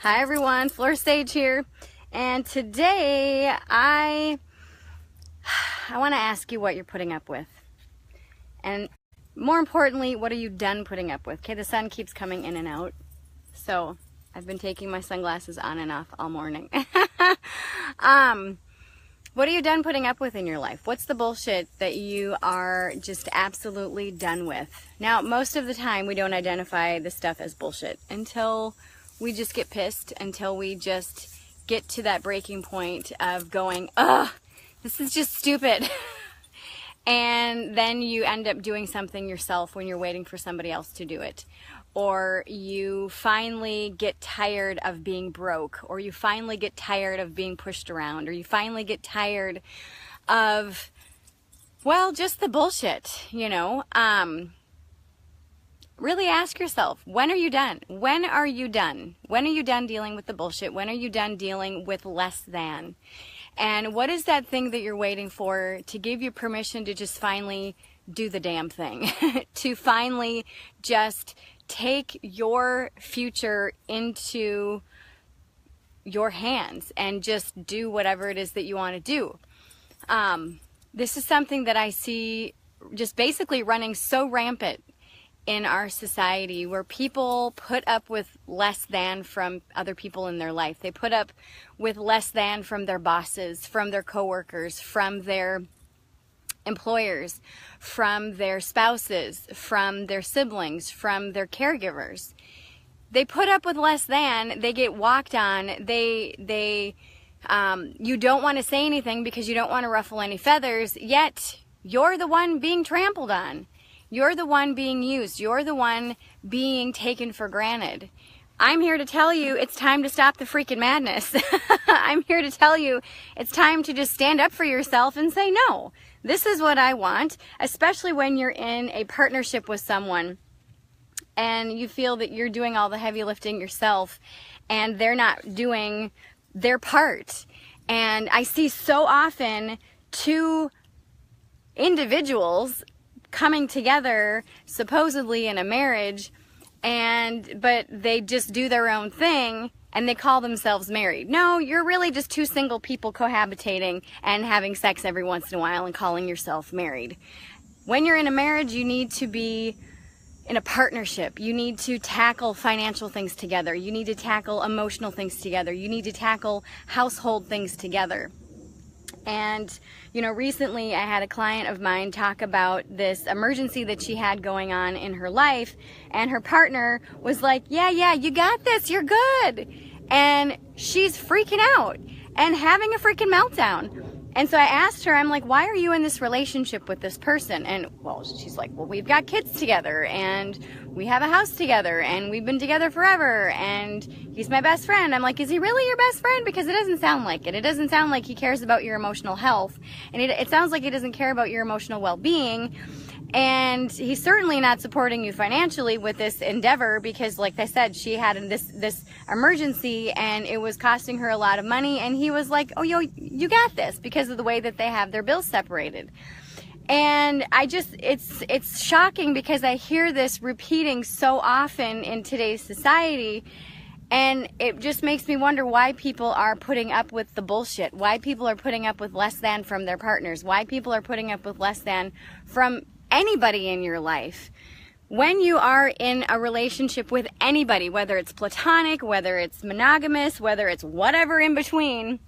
Hi everyone, Flora here, and today I want to ask you what you're putting up with, and more importantly, what are you done putting up with? Okay, the sun keeps coming in and out, so I've been taking my sunglasses on and off all morning. What are you done putting up with in your life? What's the bullshit that you are just absolutely done with? Now, most of the time we don't identify the stuff as bullshit until we just get pissed, until we just get to that breaking point of going, ugh, this is just stupid. And then you end up doing something yourself when you're waiting for somebody else to do it. Or you finally get tired of being broke, or you finally get tired of being pushed around, or you finally get tired of, well, just the bullshit, you know. Really ask yourself, when are you done? When are you done? When are you done dealing with the bullshit? When are you done dealing with less than? And what is that thing that you're waiting for to give you permission to just finally do the damn thing? To finally just take your future into your hands and just do whatever it is that you want to do. This is something that I see just basically running so rampant in our society, where people put up with less than from other people in their life. They put up with less than from their bosses, from their coworkers, from their employers, from their spouses, from their siblings, from their caregivers. They put up with less than, they get walked on, you don't want to say anything because you don't want to ruffle any feathers, yet you're the one being trampled on. You're the one being used. You're the one being taken for granted. I'm here to tell you it's time to stop the freaking madness. I'm here to tell you it's time to just stand up for yourself and say, no, this is what I want, especially when you're in a partnership with someone and you feel that you're doing all the heavy lifting yourself and they're not doing their part. And I see so often two individuals coming together supposedly in a marriage, but they just do their own thing and they call themselves married. No, you're really just two single people cohabitating and having sex every once in a while and calling yourself married. When you're in a marriage, you need to be in a partnership. You need to tackle financial things together. You need to tackle emotional things together. You need to tackle household things together. And, you know, recently I had a client of mine talk about this emergency that she had going on in her life, and her partner was like, yeah, you got this, you're good. And she's freaking out and having a freaking meltdown. And so I asked her, I'm like, why are you in this relationship with this person? And, well, she's like, well, we've got kids together, and we have a house together, and we've been together forever, and he's my best friend. I'm like, is he really your best friend? Because it doesn't sound like it. It doesn't sound like he cares about your emotional health, and it sounds like he doesn't care about your emotional well-being. And he's certainly not supporting you financially with this endeavor because, like I said, she had this emergency and it was costing her a lot of money. And he was like, oh, you got this, because of the way that they have their bills separated. And it's shocking because I hear this repeating so often in today's society. And it just makes me wonder why people are putting up with the bullshit, why people are putting up with less than from their partners, why people are putting up with less than from anybody in your life. When you are in a relationship with anybody, whether it's platonic, whether it's monogamous, whether it's whatever in between,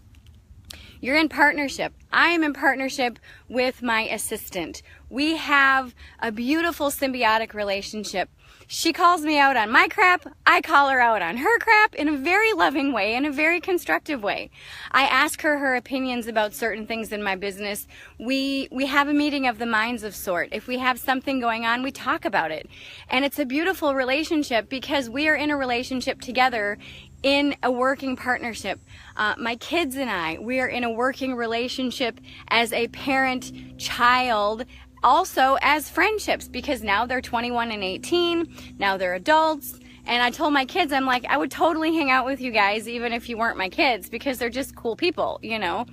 you're in partnership. I am in partnership with my assistant. We have a beautiful symbiotic relationship. She calls me out on my crap. I call her out on her crap in a very loving way, in a very constructive way. I ask her opinions about certain things in my business. We have a meeting of the minds of sort. If we have something going on, we talk about it. And it's a beautiful relationship because we are in a relationship together, in a working partnership. My kids and I, we are in a working relationship as a parent-child, also as friendships, because now they're 21 and 18, now they're adults, and I told my kids, I'm like, I would totally hang out with you guys even if you weren't my kids, because they're just cool people, you know.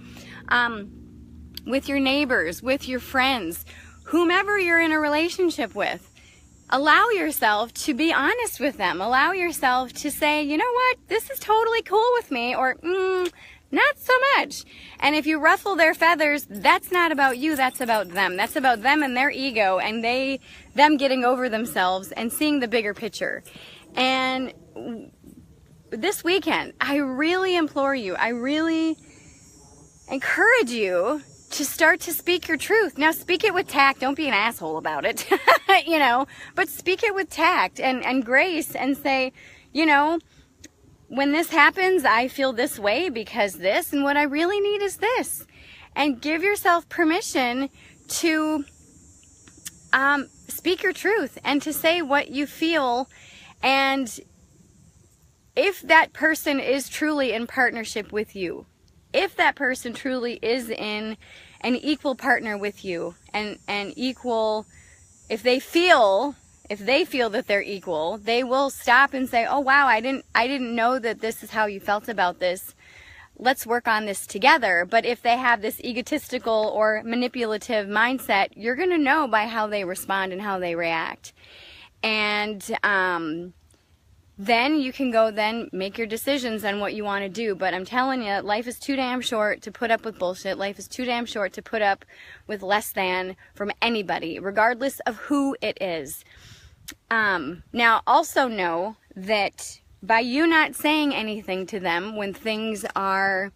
With your neighbors, with your friends, whomever you're in a relationship with, allow yourself to be honest with them. Allow yourself to say, you know what, this is totally cool with me, or not so much. And if you ruffle their feathers, that's not about you, that's about them. That's about them and their ego, and them getting over themselves and seeing the bigger picture. And this weekend, I really implore you, I really encourage you to start to speak your truth. Now, speak it with tact. Don't be an asshole about it, you know, but speak it with tact and grace, and say, you know, when this happens, I feel this way because this, and what I really need is this. And give yourself permission to speak your truth and to say what you feel. And if that person is truly in partnership with you, if that person truly is in an equal partner with you, and equal, if they feel that they're equal, they will stop and say, oh wow, I didn't know that this is how you felt about this. Let's work on this together. But if they have this egotistical or manipulative mindset, you're going to know by how they respond and how they react. And then you can go make your decisions on what you want to do. But I'm telling you, life is too damn short to put up with bullshit. Life is too damn short to put up with less than from anybody, regardless of who it is. Now, also know that by you not saying anything to them when things are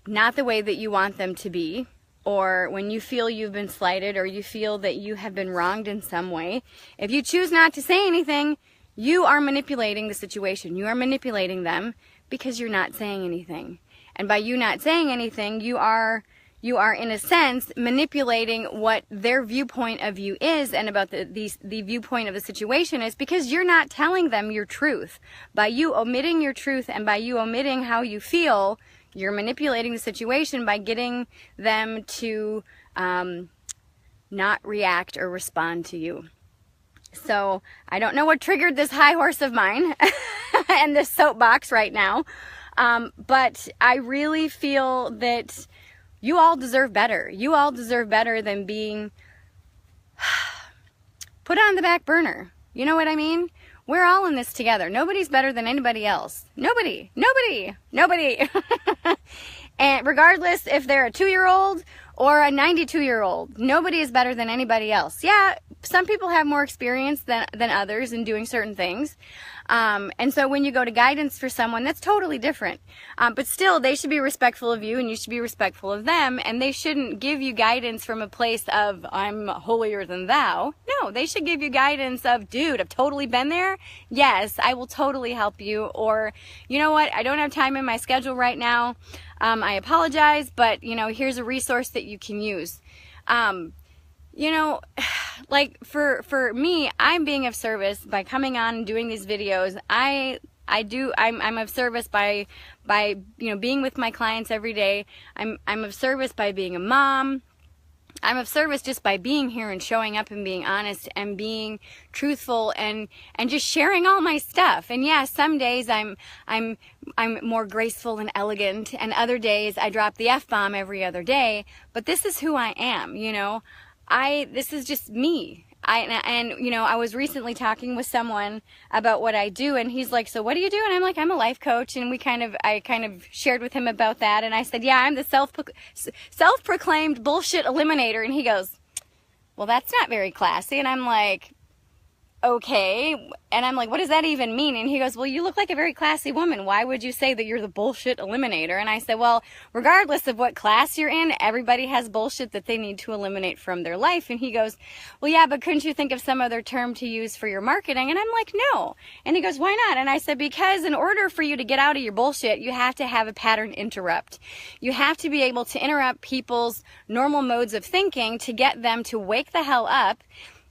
not the way that you want them to be, or when you feel you've been slighted, or you feel that you have been wronged in some way, if you choose not to say anything, you are manipulating the situation. You are manipulating them because you're not saying anything. And by you not saying anything, you are in a sense manipulating what their viewpoint of you is, and about the viewpoint of the situation is, because you're not telling them your truth. By you omitting your truth, and by you omitting how you feel, you're manipulating the situation by getting them to not react or respond to you. So I don't know what triggered this high horse of mine and this soapbox right now, but I really feel that you all deserve better. You all deserve better than being put on the back burner. You know what I mean? We're all in this together. Nobody's better than anybody else. Nobody. And regardless if they're a 2-year-old or a 92-year-old, nobody is better than anybody else. Yeah, some people have more experience than others in doing certain things. And so when you go to guidance for someone, that's totally different. But still, they should be respectful of you, and you should be respectful of them. And they shouldn't give you guidance from a place of, I'm holier than thou. No, they should give you guidance of, dude, I've totally been there. Yes, I will totally help you. Or, you know what, I don't have time in my schedule right now. I apologize, but, you know, here's a resource that you can use. You know, like for me, I'm being of service by coming on and doing these videos. I'm of service by you know, being with my clients every day. I'm of service by being a mom. I'm of service just by being here and showing up and being honest and being truthful and just sharing all my stuff. And yeah, some days I'm more graceful and elegant, and other days I drop the F-bomb every other day. But this is who I am, you know. This is just me. And you know, I was recently talking with someone about what I do, and he's like, so what do you do? And I'm like, I'm a life coach. And I kind of shared with him about that. And I said, yeah, I'm the self-proclaimed bullshit eliminator. And he goes, well, that's not very classy. And I'm like, okay. And I'm like, what does that even mean? And he goes, well, you look like a very classy woman. Why would you say that you're the bullshit eliminator? And I said, well, regardless of what class you're in, everybody has bullshit that they need to eliminate from their life. And he goes, well, yeah, but couldn't you think of some other term to use for your marketing? And I'm like, no. And he goes, why not? And I said, because in order for you to get out of your bullshit, you have to have a pattern interrupt. You have to be able to interrupt people's normal modes of thinking to get them to wake the hell up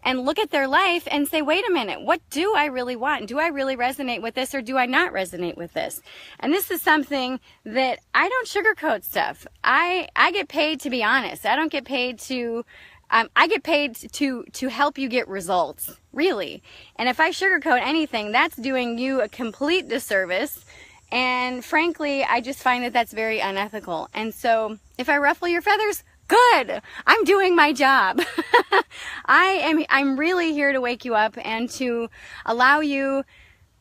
and look at their life and say, wait a minute, what do I really want? Do I really resonate with this, or do I not resonate with this? And this is something that I don't sugarcoat stuff. I get paid to be honest. I don't get paid to, I get paid to help you get results, really. And if I sugarcoat anything, that's doing you a complete disservice. And frankly, I just find that that's very unethical. And so if I ruffle your feathers, Good. I'm doing my job. I'm really here to wake you up and to allow you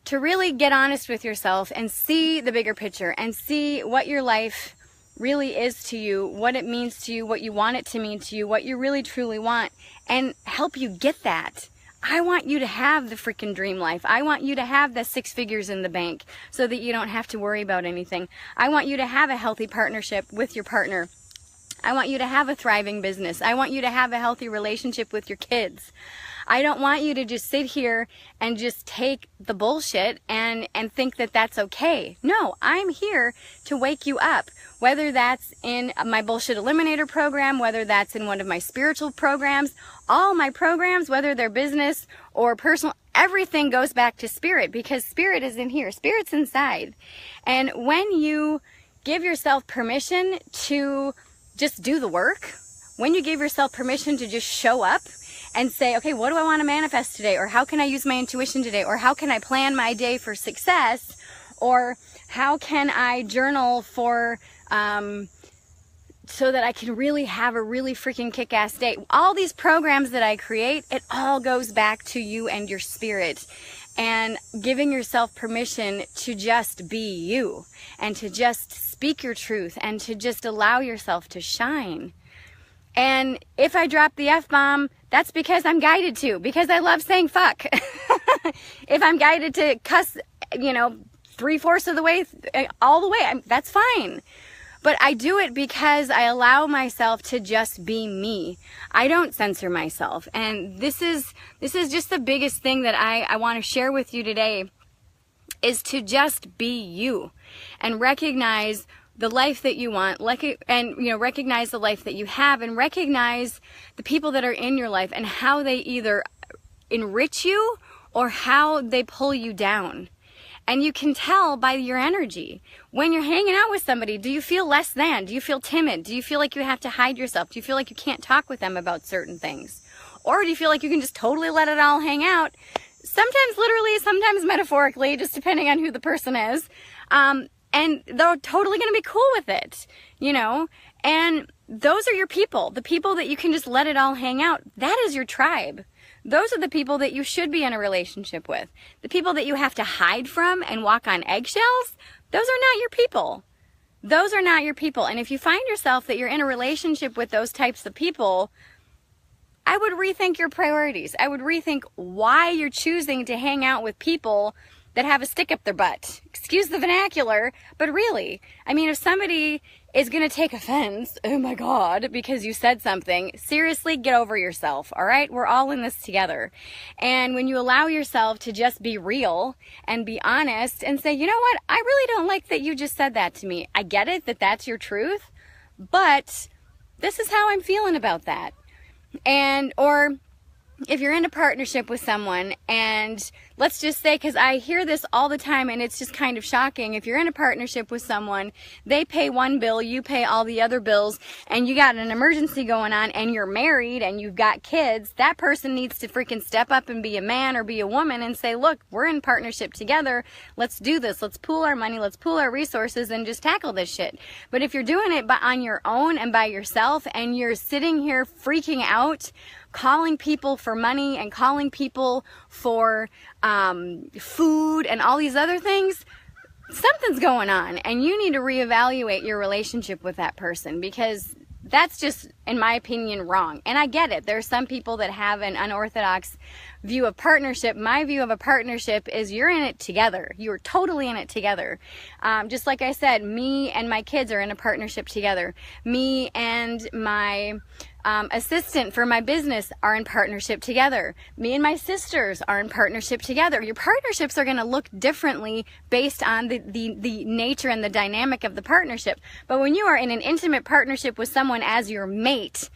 to really get honest with yourself and see the bigger picture and see what your life really is to you, what it means to you, what you want it to mean to you, what you really truly want, and help you get that. I want you to have the freaking dream life. I want you to have the 6 figures in the bank so that you don't have to worry about anything. I want you to have a healthy partnership with your partner. I want you to have a thriving business. I want you to have a healthy relationship with your kids. I don't want you to just sit here and just take the bullshit and think that that's okay. No, I'm here to wake you up, whether that's in my Bullshit Eliminator program, whether that's in one of my spiritual programs, all my programs, whether they're business or personal, everything goes back to spirit, because spirit is in here. Spirit's inside. And when you give yourself permission to just do the work, when you give yourself permission to just show up and say, okay, what do I want to manifest today? Or how can I use my intuition today? Or how can I plan my day for success? Or how can I journal for, so that I can really have a really freaking kick-ass day? All these programs that I create, it all goes back to you and your spirit. And giving yourself permission to just be you and to just speak your truth and to just allow yourself to shine. And if I drop the F-bomb, that's because I'm guided to, because I love saying fuck. If I'm guided to cuss, 3/4 of the way, all the way, that's fine. But I do it because I allow myself to just be me. I don't censor myself. And this is just the biggest thing that I want to share with you today, is to just be you and recognize the life that you want, recognize the life that you have, and recognize the people that are in your life and how they either enrich you or how they pull you down. And you can tell by your energy. When you're hanging out with somebody, do you feel less than? Do you feel timid? Do you feel like you have to hide yourself? Do you feel like you can't talk with them about certain things? Or do you feel like you can just totally let it all hang out? Sometimes literally, sometimes metaphorically, just depending on who the person is. And they're totally going to be cool with it, And those are your people. The people that you can just let it all hang out. That is your tribe. Those are the people that you should be in a relationship with. The people that you have to hide from and walk on eggshells, those are not your people. Those are not your people. And if you find yourself that you're in a relationship with those types of people, I would rethink your priorities. I would rethink why you're choosing to hang out with people that have a stick up their butt. Excuse the vernacular, but really, if somebody is going to take offense, oh my God, because you said something, seriously, get over yourself, all right? We're all in this together. And when you allow yourself to just be real and be honest and say, you know what, I really don't like that you just said that to me. I get it that that's your truth, but this is how I'm feeling about that. Or if you're in a partnership with someone, and let's just say, because I hear this all the time and it's just kind of shocking, if you're in a partnership with someone, they pay one bill, you pay all the other bills, and you got an emergency going on and you're married and you've got kids, that person needs to freaking step up and be a man or be a woman and say, look, we're in partnership together, let's do this, let's pool our money, let's pool our resources and just tackle this shit. But if you're doing it on your own and by yourself and you're sitting here freaking out, calling people for money and calling people for food and all these other things, something's going on, and you need to reevaluate your relationship with that person, because that's just, in my opinion, wrong. And I get it. There are some people that have an unorthodox view of partnership. My view of a partnership is you're in it together. You're totally in it together. Just like I said, me and my kids are in a partnership together. Me and my assistant for my business are in partnership together. Me and my sisters are in partnership together. Your partnerships are going to look differently based on the nature and the dynamic of the partnership. But when you are in an intimate partnership with someone as your mate,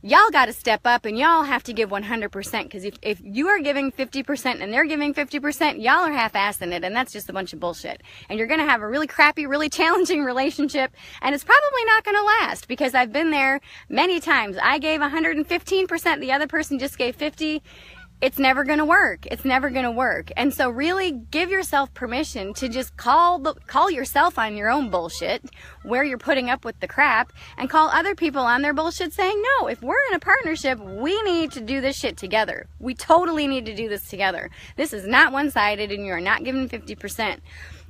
y'all got to step up and y'all have to give 100%, because if you are giving 50% and they're giving 50%, y'all are half-assing it, and that's just a bunch of bullshit. And you're going to have a really crappy, really challenging relationship, and it's probably not going to last, because I've been there many times. I gave 115%, the other person just gave 50%. it's never going to work. It's never going to work. And so really give yourself permission to just call yourself on your own bullshit where you're putting up with the crap, and call other people on their bullshit saying, no, if we're in a partnership, we need to do this shit together. We totally need to do this together. This is not one-sided, and you are not given 50%.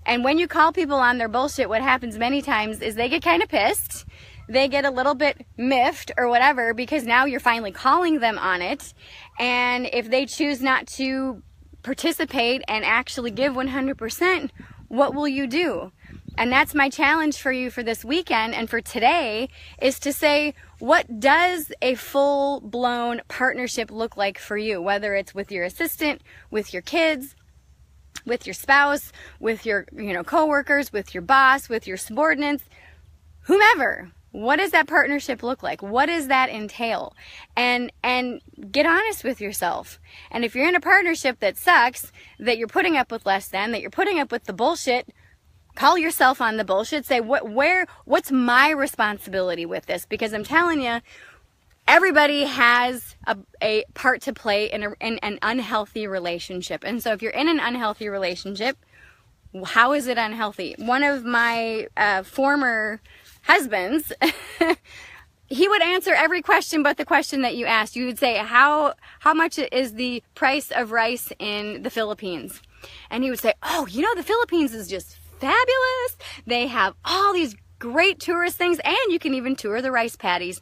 And when you call people on their bullshit, what happens many times is they get kind of pissed. They get a little bit miffed or whatever, because now you're finally calling them on it. And if they choose not to participate and actually give 100%, what will you do? And that's my challenge for you for this weekend and for today, is to say, what does a full-blown partnership look like for you? Whether it's with your assistant, with your kids, with your spouse, with your coworkers, with your boss, with your subordinates, whomever. What does that partnership look like? What does that entail? And get honest with yourself. And if you're in a partnership that sucks, that you're putting up with less than, that you're putting up with the bullshit, call yourself on the bullshit. Say, what's my responsibility with this? Because I'm telling you, everybody has a part to play in an unhealthy relationship. And so if you're in an unhealthy relationship, how is it unhealthy? One of my former husbands, he would answer every question but the question that you asked. You would say, how much is the price of rice in the Philippines? And he would say, oh, the Philippines is just fabulous. They have all these great tourist things, and you can even tour the rice paddies.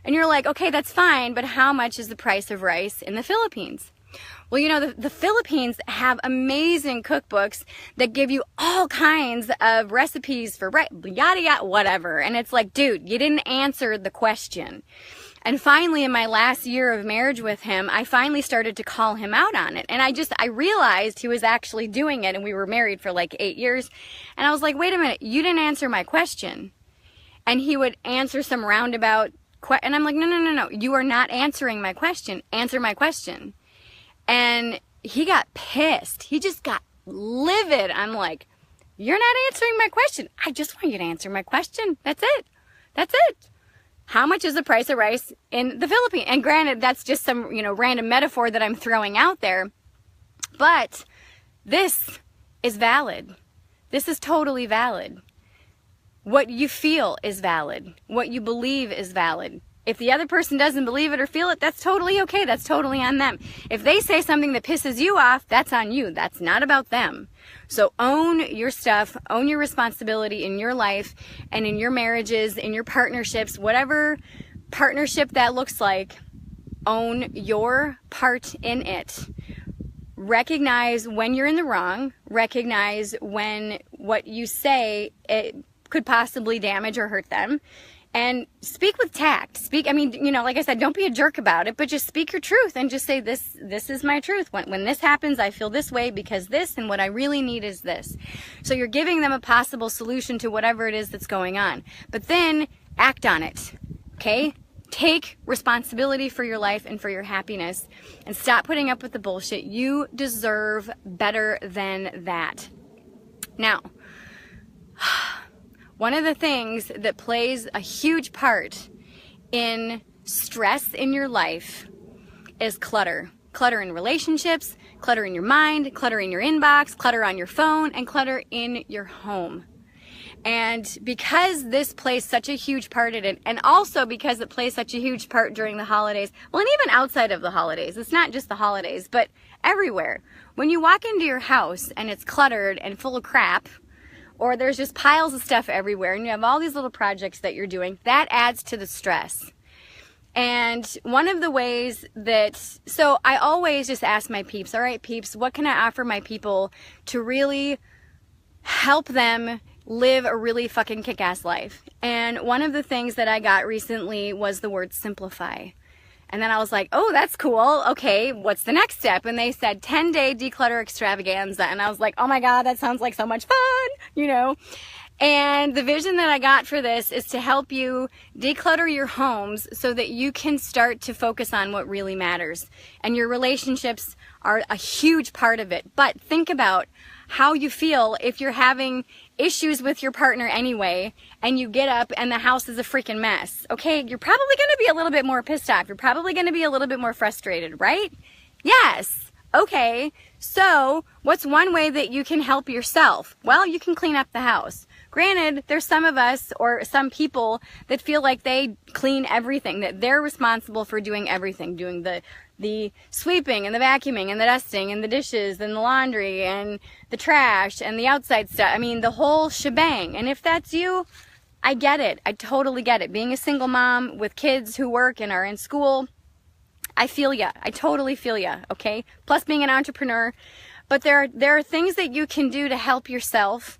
And you're like, okay, that's fine, but how much is the price of rice in the Philippines? Well, the Philippines have amazing cookbooks that give you all kinds of recipes for yada yada, whatever. And it's like, dude, you didn't answer the question. And finally, in my last year of marriage with him, I finally started to call him out on it. And I realized he was actually doing it, and we were married for like 8 years. And I was like, wait a minute, you didn't answer my question. And he would answer some roundabout and I'm like, no, you are not answering my question. Answer my question. And he got pissed. He just got livid. I'm like, you're not answering my question. I just want you to answer my question. That's it. That's it. How much is the price of rice in the Philippines? And granted, that's just some, random metaphor that I'm throwing out there. But this is valid. This is totally valid. What you feel is valid. What you believe is valid. If the other person doesn't believe it or feel it, that's totally okay. That's totally on them. If they say something that pisses you off, that's on you. That's not about them. So own your stuff, own your responsibility in your life and in your marriages, in your partnerships, whatever partnership that looks like, own your part in it. Recognize when you're in the wrong. Recognize when what you say it could possibly damage or hurt them. And speak with tact. Like I said, don't be a jerk about it, but just speak your truth and just say, this is my truth. When this happens, I feel this way because this, and what I really need is this. So you're giving them a possible solution to whatever it is that's going on. But then act on it, okay? Take responsibility for your life and for your happiness, and stop putting up with the bullshit. You deserve better than that. Now, one of the things that plays a huge part in stress in your life is clutter. Clutter in relationships, clutter in your mind, clutter in your inbox, clutter on your phone, and clutter in your home. And because this plays such a huge part in it, and also because it plays such a huge part during the holidays, well, and even outside of the holidays, it's not just the holidays, but everywhere. When you walk into your house and it's cluttered and full of crap, or there's just piles of stuff everywhere, and you have all these little projects that you're doing, that adds to the stress. And one of the ways so I always just ask my peeps, all right, peeps, what can I offer my people to really help them live a really fucking kick-ass life? And one of the things that I got recently was the word simplify. And then I was like, oh, that's cool. Okay, what's the next step? And they said 10-day declutter extravaganza. And I was like, oh my God, that sounds like so much fun, And the vision that I got for this is to help you declutter your homes so that you can start to focus on what really matters. And your relationships are a huge part of it. But think about how you feel if you're having issues with your partner anyway, and you get up and the house is a freaking mess. Okay, you're probably going to be a little bit more pissed off. You're probably going to be a little bit more frustrated, right? Yes. Okay. So what's one way that you can help yourself? Well, you can clean up the house. Granted, there's some of us or some people that feel like they clean everything, that they're responsible for doing everything, doing the sweeping and the vacuuming and the dusting and the dishes and the laundry and the trash and the outside stuff. I mean, the whole shebang. And if that's you, I get it. I totally get it. Being a single mom with kids who work and are in school, I feel ya. I totally feel ya, okay? Plus being an entrepreneur. But there are things that you can do to help yourself.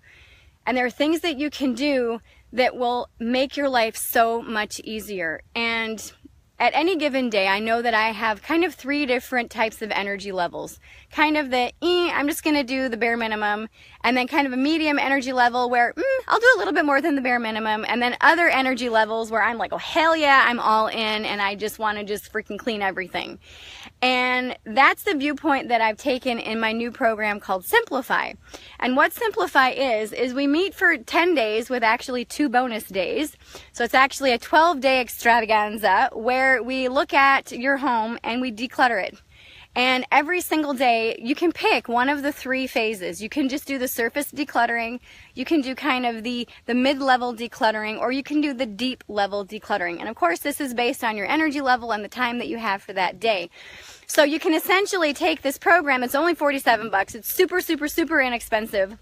And there are things that you can do that will make your life so much easier. And at any given day, I know that I have kind of 3 different types of energy levels. Kind of the, I'm just going to do the bare minimum. And then kind of a medium energy level where, I'll do a little bit more than the bare minimum. And then other energy levels where I'm like, oh, hell yeah, I'm all in. And I just want to just freaking clean everything. And that's the viewpoint that I've taken in my new program called Simplify. And what Simplify is we meet for 10 days with actually 2 bonus days. So it's actually a 12-day extravaganza where we look at your home and we declutter it. And every single day, you can pick one of the 3 phases. You can just do the surface decluttering, you can do kind of the mid-level decluttering, or you can do the deep level decluttering. And of course, this is based on your energy level and the time that you have for that day. So you can essentially take this program, it's only $47, it's super, super, super inexpensive,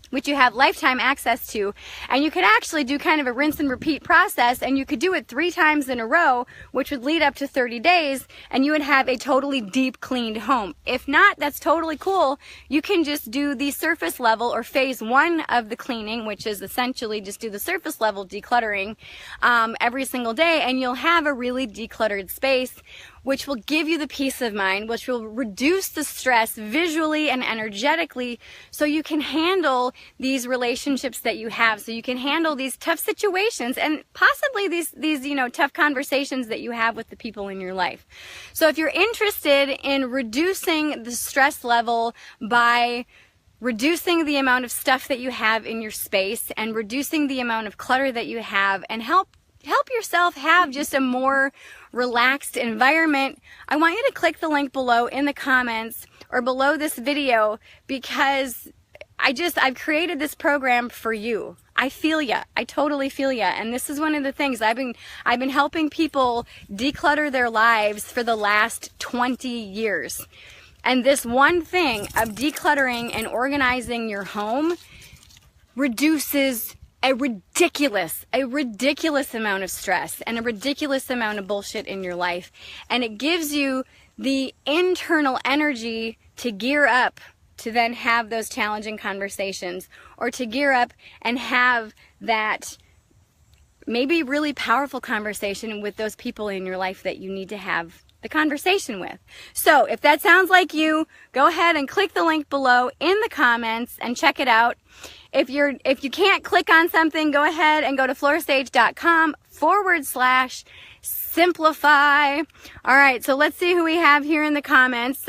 which you have lifetime access to, and you could actually do kind of a rinse and repeat process, and you could do it 3 times in a row, which would lead up to 30 days, and you would have a totally deep cleaned home. If not, that's totally cool. You can just do the surface level or phase 1 of the cleaning, which is essentially just do the surface level decluttering every single day, and you'll have a really decluttered space, which will give you the peace of mind, which will reduce the stress visually and energetically, so you can handle these relationships that you have, so you can handle these tough situations and possibly these tough conversations that you have with the people in your life. So if you're interested in reducing the stress level by reducing the amount of stuff that you have in your space and reducing the amount of clutter that you have, and help yourself have just a more relaxed environment, I want you to click the link below in the comments or below this video, because I've created this program for you. I feel ya. I totally feel ya. And this is one of the things I've been helping people declutter their lives for the last 20 years. And this one thing of decluttering and organizing your home reduces a ridiculous amount of stress and a ridiculous amount of bullshit in your life. And it gives you the internal energy to gear up to then have those challenging conversations, or to gear up and have that maybe really powerful conversation with those people in your life that you need to have the conversation with. So if that sounds like you, go ahead and click the link below in the comments and check it out. If you can't click on something, go ahead and go to florstage.com/simplify. All right, so let's see who we have here in the comments.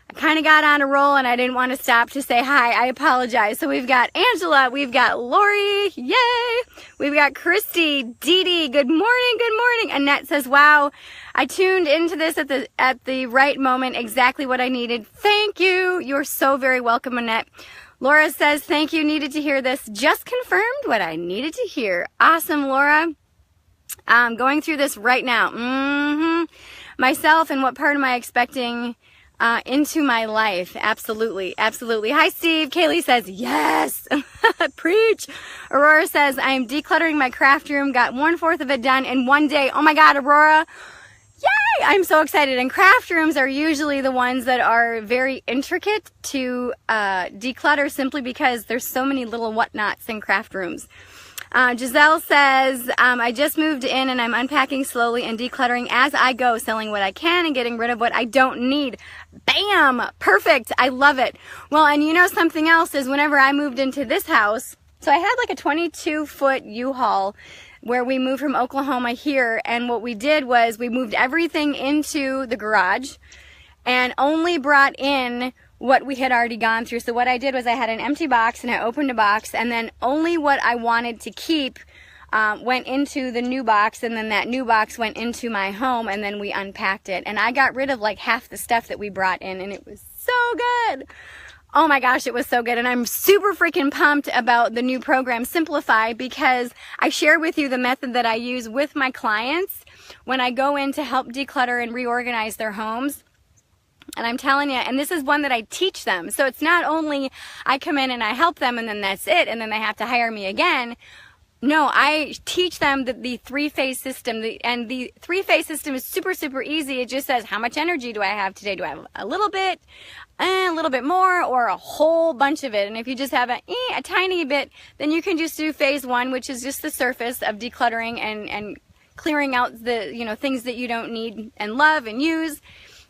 I kind of got on a roll and I didn't want to stop to say hi. I apologize. So we've got Angela, we've got Lori, yay! We've got Christy, Dee Dee, good morning, good morning. Annette says, wow, I tuned into this at the right moment, exactly what I needed. Thank you. You're so very welcome, Annette. Laura says, thank you, needed to hear this. Just confirmed what I needed to hear. Awesome, Laura. I'm going through this right now. Myself, and what part am I expecting into my life? Absolutely, absolutely. Hi, Steve. Kaylee says, yes. Preach. Aurora says, I am decluttering my craft room. Got 1/4 of it done in one day. Oh my God, Aurora. Yay! I'm so excited. And craft rooms are usually the ones that are very intricate to declutter, simply because there's so many little whatnots in craft rooms. Giselle says, I just moved in and I'm unpacking slowly and decluttering as I go, selling what I can and getting rid of what I don't need. Bam! Perfect. I love it. Well, and you know something else is, whenever I moved into this house, so I had like a 22-foot U-Haul where we moved from Oklahoma here, and what we did was we moved everything into the garage and only brought in what we had already gone through. So what I did was I had an empty box and I opened a box, and then only what I wanted to keep went into the new box, and then that new box went into my home, and then we unpacked it. And I got rid of like half the stuff that we brought in, and it was so good. Oh my gosh, it was so good. And I'm super freaking pumped about the new program, Simplify, because I share with you the method that I use with my clients when I go in to help declutter and reorganize their homes. And I'm telling you, and this is one that I teach them. So it's not only I come in and I help them and then that's it, and then they have to hire me again. No, I teach them the three-phase system, and the three-phase system is super, super easy. It just says, how much energy do I have today? Do I have a little bit more, or a whole bunch of it? And if you just have a tiny bit, then you can just do phase 1, which is just the surface of decluttering and clearing out the things that you don't need and love and use.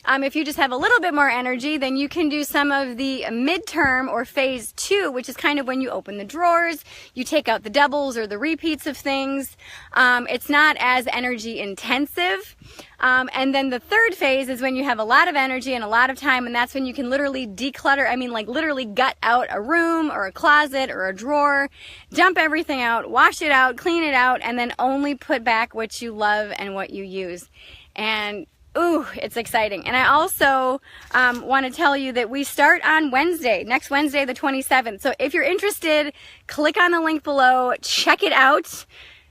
If you just have a little bit more energy, then you can do some of the midterm or phase 2, which is kind of when you open the drawers, you take out the doubles or the repeats of things. It's not as energy intensive. And then the third phase is when you have a lot of energy and a lot of time, and that's when you can literally declutter. I mean, like literally gut out a room or a closet or a drawer, dump everything out, wash it out, clean it out, and then only put back what you love and what you use. And ooh, it's exciting. And I also want to tell you that we start on Wednesday, next Wednesday, the 27th. So if you're interested, click on the link below, check it out.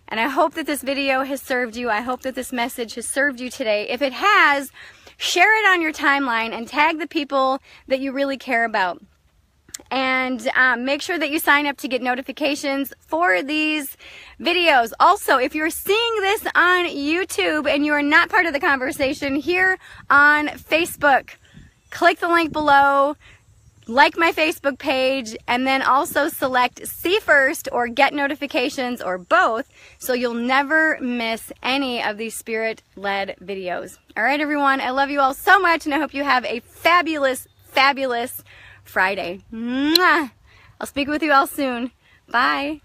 And I hope that this video has served you. I hope that this message has served you today. If it has, share it on your timeline and tag the people that you really care about. And make sure that you sign up to get notifications for these videos. Also, if you're seeing this on YouTube and you are not part of the conversation here on Facebook, click the link below, like my Facebook page, and then also select See First or Get Notifications, or both, so you'll never miss any of these spirit-led videos. All right, everyone, I love you all so much, and I hope you have a fabulous, fabulous Friday. Mwah! I'll speak with you all soon. Bye.